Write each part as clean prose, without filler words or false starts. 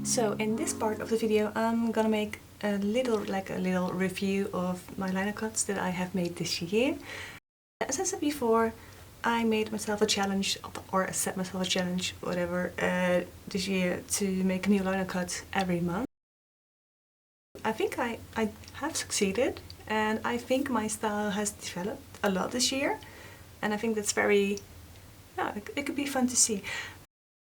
So in this part of the video I'm gonna make a little review of my liner cuts that I have made this year. As I said before, I made myself a challenge, or I set myself a challenge, whatever, this year to make a new liner cut every month. I think I have succeeded, and I think my style has developed a lot this year, and I think that's very, yeah, it could be fun to see.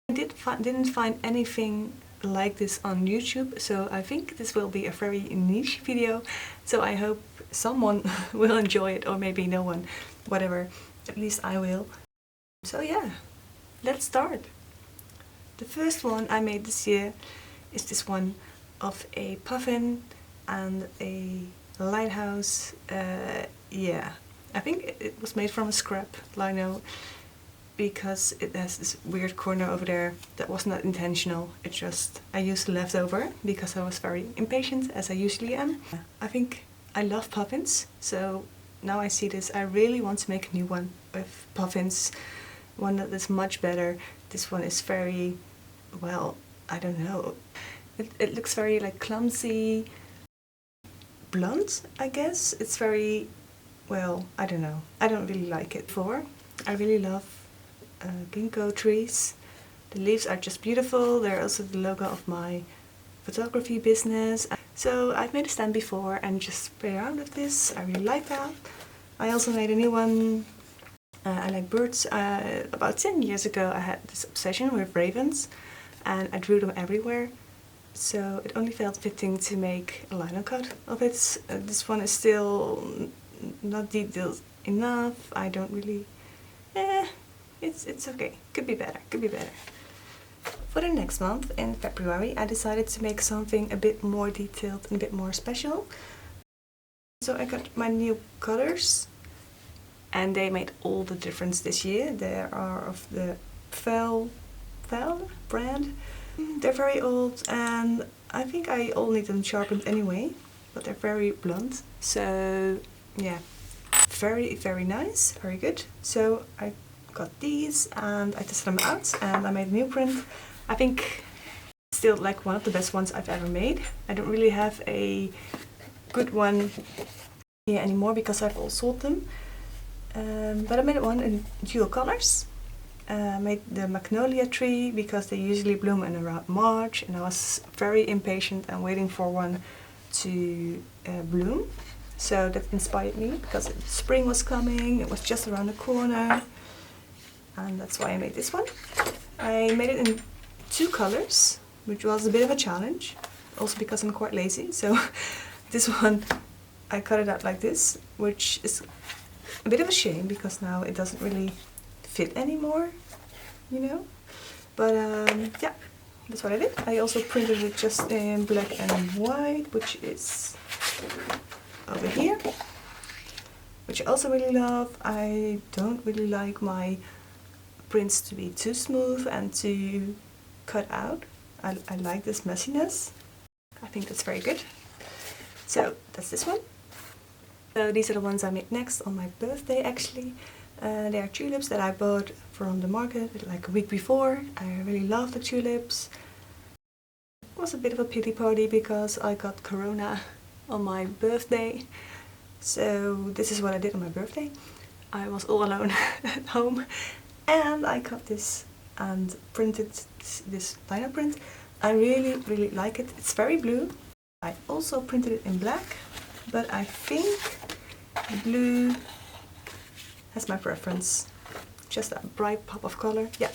I didn't find anything like this on YouTube, so I think this will be a very niche video, so I hope someone will enjoy it, or maybe no one, whatever, at least I will. So yeah, let's start. The first one I made this year is this one of a puffin and a lighthouse. Yeah, I think it was made from a scrap lino, because it has this weird corner over there that was not intentional. It just, I used leftover because I was very impatient, as I usually am. I think I love puffins, so now I see this, I really want to make a new one with puffins, one that is much better. This one is very, well, I don't know, it looks very like clumsy, blunt, I guess. It's very, well, I don't know, I don't really like it. I really love ginkgo trees. The leaves are just beautiful. They're also the logo of my photography business. So I've made a stand before and just play around with this. I really like that. I also made a new one. I like birds. About 10 years ago I had this obsession with ravens and I drew them everywhere. So it only felt fitting to make a liner cut of it. This one is still not detailed enough. I don't really... It's okay. Could be better. Could be better. For the next month, in February, I decided to make something a bit more detailed and a bit more special. So I got my new colors, and they made all the difference this year. They are of the Fel brand. They're very old, and I think I all need them sharpened anyway, but they're very blunt. So yeah, very nice, very good. So I got these and I tested them out and I made a new print. I think still like one of the best ones I've ever made. I don't really have a good one here anymore because I've all sold them. But I made one in dual colors. I made the magnolia tree because they usually bloom in around March, and I was very impatient and waiting for one to bloom. So that inspired me because spring was coming, it was just around the corner. And that's why I made this one. I made it in 2 colors, which was a bit of a challenge, also because I'm quite lazy. So this one, I cut it out like this, which is a bit of a shame because now it doesn't really fit anymore, you know. But yeah, that's what I did. I also printed it just in black and white, which is over here, which I also really love. I don't really like my prints to be too smooth and to cut out. I like this messiness. I think that's very good. So that's this one. So these are the ones I made next on my birthday actually. They are tulips that I bought from the market like a week before. I really love the tulips. It was a bit of a pity party because I got corona on my birthday. So this is what I did on my birthday. I was all alone at home. And I cut this and printed this liner print. I really like it. It's very blue. I also printed it in black, but I think the blue has my preference. Just a bright pop of color. Yeah.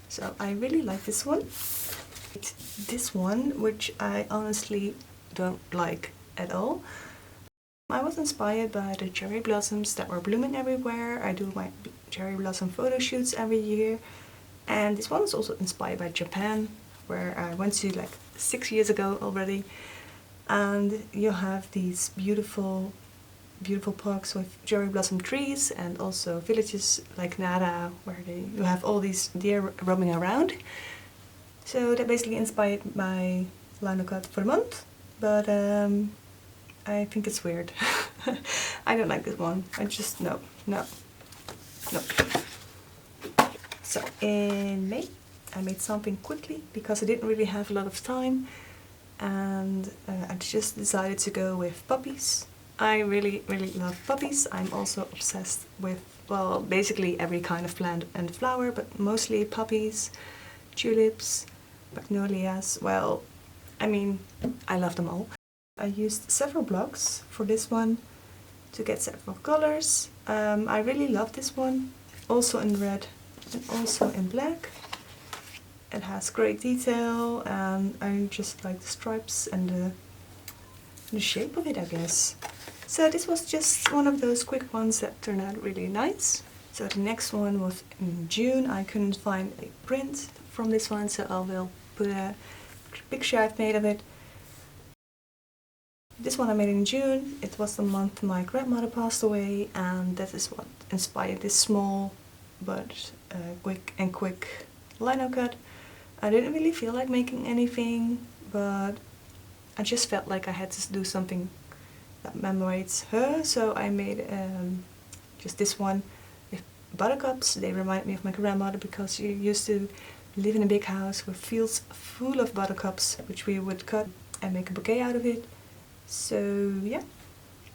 So I really like this one. This one, which I honestly don't like at all. I was inspired by the cherry blossoms that were blooming everywhere. I do my cherry blossom photo shoots every year. And this one is also inspired by Japan, where I went to like 6 years ago already. And you have these beautiful parks with cherry blossom trees, and also villages like Nara, where you have all these deer roaming around. So that basically inspired my liner cut for the month. But I think it's weird. I don't like this one. I just, no. So in May, I made something quickly because I didn't really have a lot of time, and I just decided to go with puppies. I really love puppies. I'm also obsessed with, well, basically every kind of plant and flower, but mostly puppies, tulips, magnolias. Well, I mean, I love them all. I used several blocks for this one to get several colors. I really love this one, also in red and also in black. It has great detail, and I just like the stripes and the shape of it, I guess. So this was just one of those quick ones that turned out really nice. So the next one was in June. I couldn't find a print from this one, so I will put a picture I've made of it. This one I made in June. It was the month my grandmother passed away, and that is what inspired this small but quick lino cut. I didn't really feel like making anything, but I just felt like I had to do something that commemorates her, so I made just this one with buttercups. They remind me of my grandmother because she used to live in a big house with fields full of buttercups, which we would cut and make a bouquet out of it. So yeah,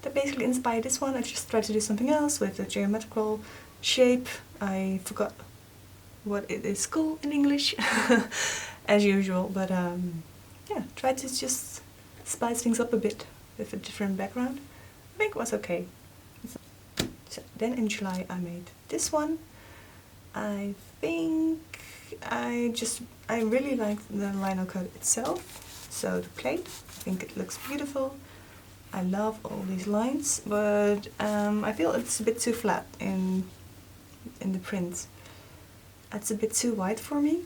that basically inspired this one. I just tried to do something else with a geometrical shape. I forgot what it is called in English, as usual, but yeah, tried to just spice things up a bit with a different background. I think it was okay. So then in July I made this one. I think I really like the lino cut itself, so the plate, I think it looks beautiful. I love all these lines, but I feel it's a bit too flat in the print. It's a bit too wide for me,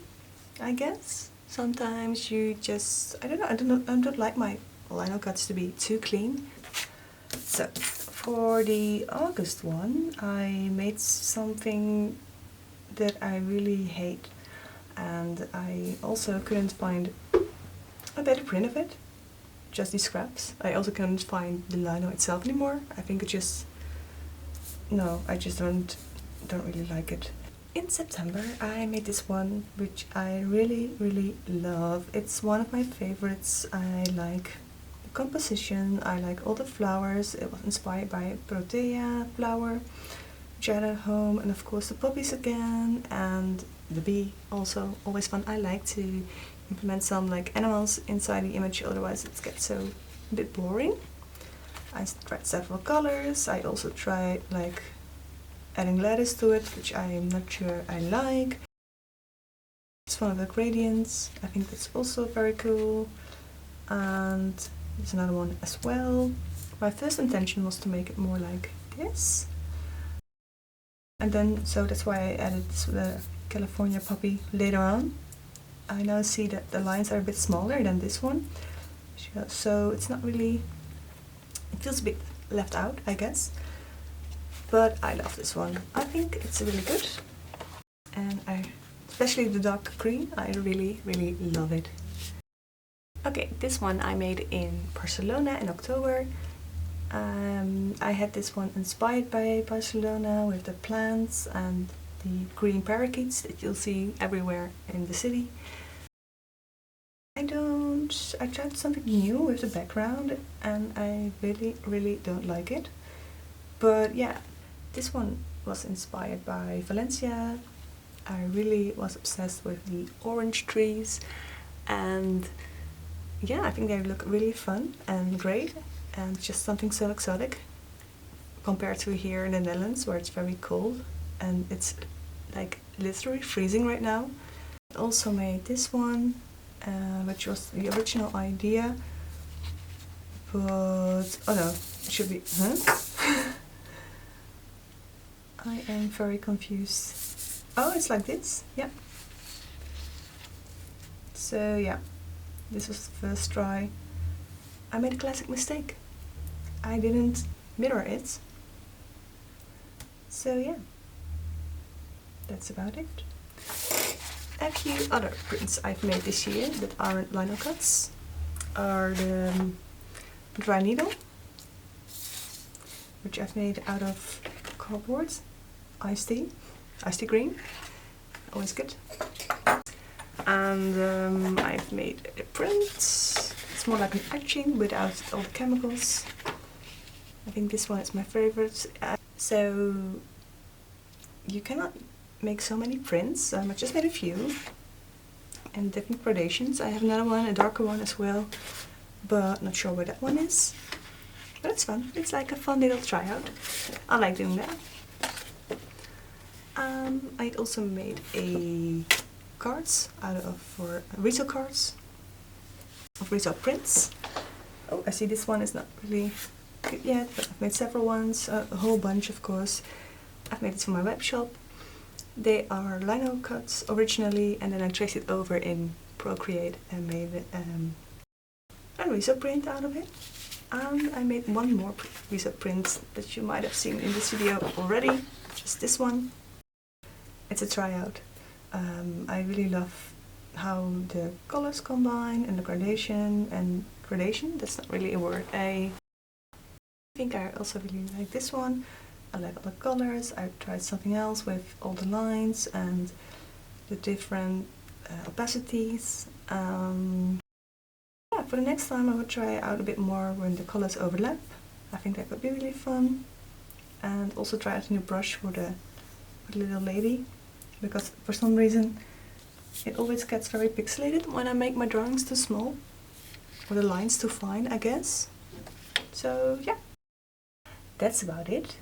I guess. Sometimes you just, I don't like my lino cuts to be too clean. So for the August one, I made something that I really hate, and I also couldn't find a better print of it, just these scraps. I also couldn't find the lino itself anymore. I think it just, no, I just don't really like it. In September I made this one, which I really love. It's one of my favorites. I like the composition, I like all the flowers. It was inspired by Protea flower, which I had at home, and of course the poppies again, and the bee also, always fun. I like to implement some like animals inside the image, otherwise it gets so a bit boring. I tried several colors. I also tried like adding lattice to it, which I'm not sure I like. It's one of the gradients. I think that's also very cool. And there's another one as well. My first intention was to make it more like this. And then, so that's why I added the California poppy later on. I now see that the lines are a bit smaller than this one. So it's not really, it feels a bit left out, I guess. But I love this one. I think it's really good, and especially the dark green, I really love it. Okay, this one I made in Barcelona in October. I had this one inspired by Barcelona with the plants and the green parakeets that you'll see everywhere in the city. I tried something new with the background, and I really don't like it. But yeah, this one was inspired by Valencia. I really was obsessed with the orange trees, and yeah, I think they look really fun and great, and just something so exotic compared to here in the Netherlands, where it's very cold and it's like literally freezing right now. I also made this one, which was the original idea, but oh no, it should be, I am very confused. Oh, it's like this, yeah. So yeah, this was the first try. I made a classic mistake. I didn't mirror it. So yeah, that's about it. A few other prints I've made this year that aren't lino cuts are the dry needle, which I've made out of cardboard, iced tea green, always good. And I've made a print. It's more like an etching without all the chemicals. I think this one is my favorite. So you cannot make so many prints. I just made a few in different gradations. I have another one, a darker one as well, but not sure where that one is. But it's fun. It's like a fun little tryout. I like doing that. I also made a cards out of for resale cards of resale prints. Oh, I see this one is not really good yet, but I've made several ones, a whole bunch of course. I've made it for my web shop. They are lino cuts originally, and then I traced it over in Procreate and made a resale print out of it. And I made one more resale print that you might have seen in this video already, just this one. It's a tryout. I really love how the colors combine and the gradation, that's not really a word. I think I also really like this one. I like all the colors. I tried something else with all the lines and the different opacities. Yeah, for the next time I would try out a bit more when the colors overlap. I think that could be really fun. And also try out a new brush for the little lady, because for some reason it always gets very pixelated when I make my drawings too small, or the lines too fine, I guess. So yeah, that's about it.